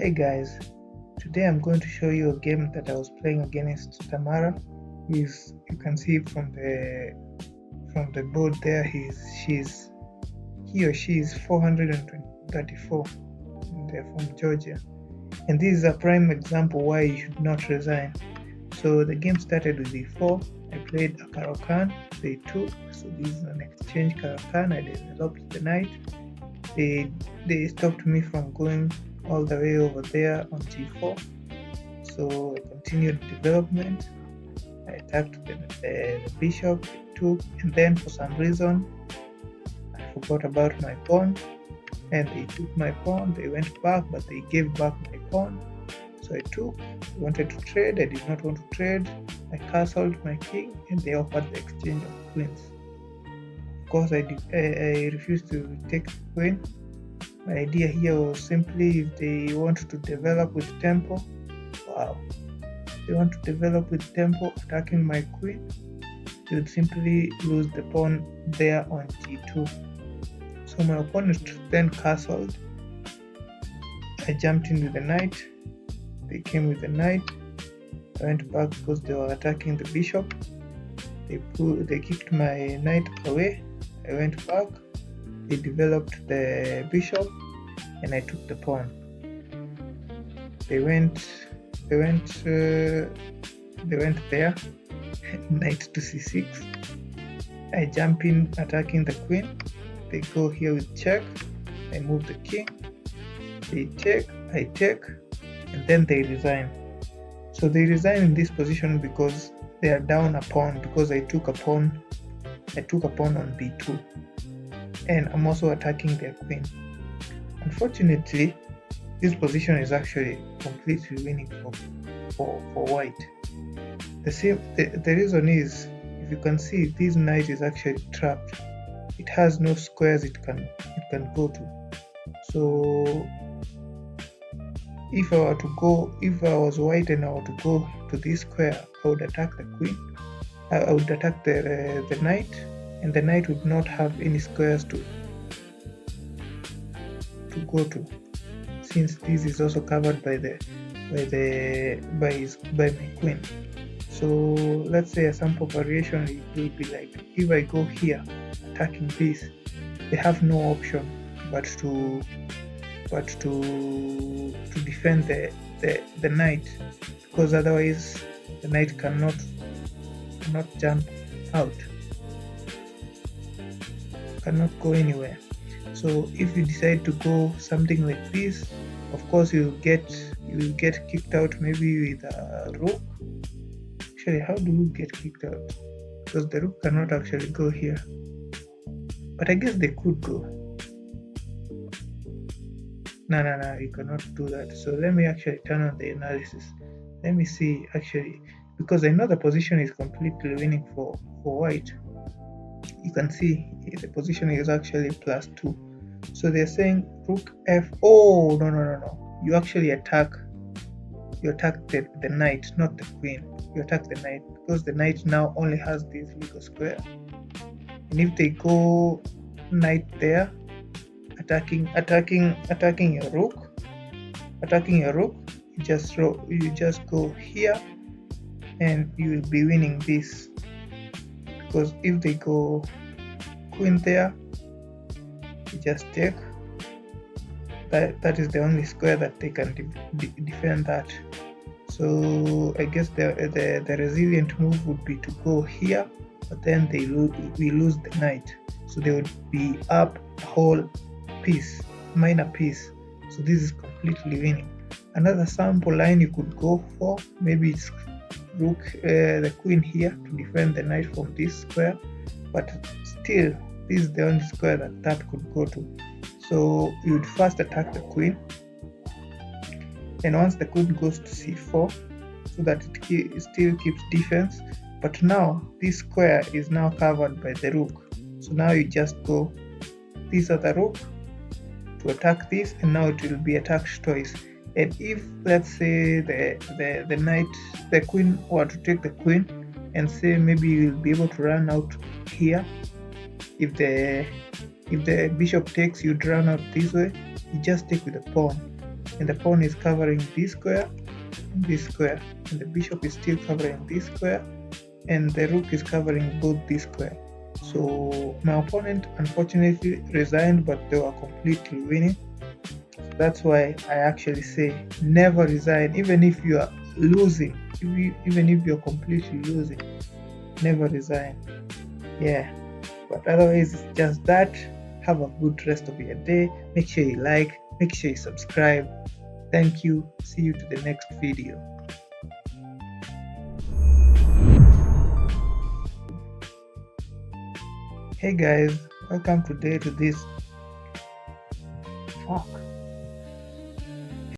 Hey guys, today I'm going to show you a game that I was playing against Tamara. You can see from the board there. He or she is 434. And they're from Georgia, and this is a prime example why you should not resign. So the game started with e4. I played a Caro-Kann, they took. So this is an exchange Caro-Kann. I developed the knight. They stopped me from going all the way over there on g4. So I continued development. I attacked the bishop, took, and then for some reason I forgot about my pawn, and they took my pawn. They went back, but they gave back my pawn. So I took. They wanted to trade. I did not want to trade. I castled my king, and they offered the exchange of queens. Of course, I refused to take the queen. My idea here was simply if they want to develop with tempo, wow, if they want to develop with tempo, attacking my queen, they would simply lose the pawn there on g2. So my opponent then castled. I jumped in with the knight. They came with the knight. I went back because they were attacking the bishop. They kicked my knight away. I went back. They developed the bishop, and I took the pawn. They went there. Knight to c6. I jump in, attacking the queen. They go here with check. I move the king. They take. I take, and then they resign. So they resign in this position because they are down a pawn, because I took a pawn. I took a pawn on b2. And I'm also attacking their queen. Unfortunately, this position is actually completely winning for white. The reason is, if you can see, this knight is actually trapped. It has no squares it can go to. So if I was white and I were to go to this square, I would attack the queen. I would attack the knight, and the knight would not have any squares to go to, since this is also covered by my queen. So let's say a sample variation will be like, if I go here attacking this, they have no option but to defend the knight, because otherwise the knight cannot jump out, cannot go anywhere. So if you decide to go something like this, of course you will get kicked out, maybe with a rook. Actually, how do you get kicked out? Because the rook cannot actually go here, but I guess they could go. No, you cannot do that. So let me actually turn on the analysis. Let me see, actually, because I know the position is completely winning for white. You can see the position is actually +2. So they're saying rook f. Oh, no. You actually attack. You attack the knight, not the queen. You attack the knight, because the knight now only has this little square. And if they go knight there, attacking your rook, you just go here, and you will be winning this. Because if they go queen there, you just take. That is the only square that they can defend that. So I guess the resilient move would be to go here, but then we lose the knight, so they would be up a whole piece, minor piece. So this is completely winning. Another sample line you could go for, maybe it's rook the queen here to defend the knight from this square, but still this is the only square that could go to. So you would first attack the queen, and once the queen goes to c4, so that it still keeps defense, but now this square is now covered by the rook. So now you just go this other rook to attack this, and now it will be attacked twice. And if, let's say, the queen were to take the queen, and say maybe you'll be able to run out here, if the bishop takes, you'd run out this way, you just take with the pawn. and the pawn is covering this square and this square, and the bishop is still covering this square, and the rook is covering both this square. So my opponent unfortunately resigned, but they were completely winning. So that's why I actually say never resign, even if you are losing, even if you're completely losing, never resign. Yeah, but otherwise it's just that. Have a good rest of your day. Make sure you like, make sure you subscribe. Thank you. See you to the next video. Hey guys, welcome today to this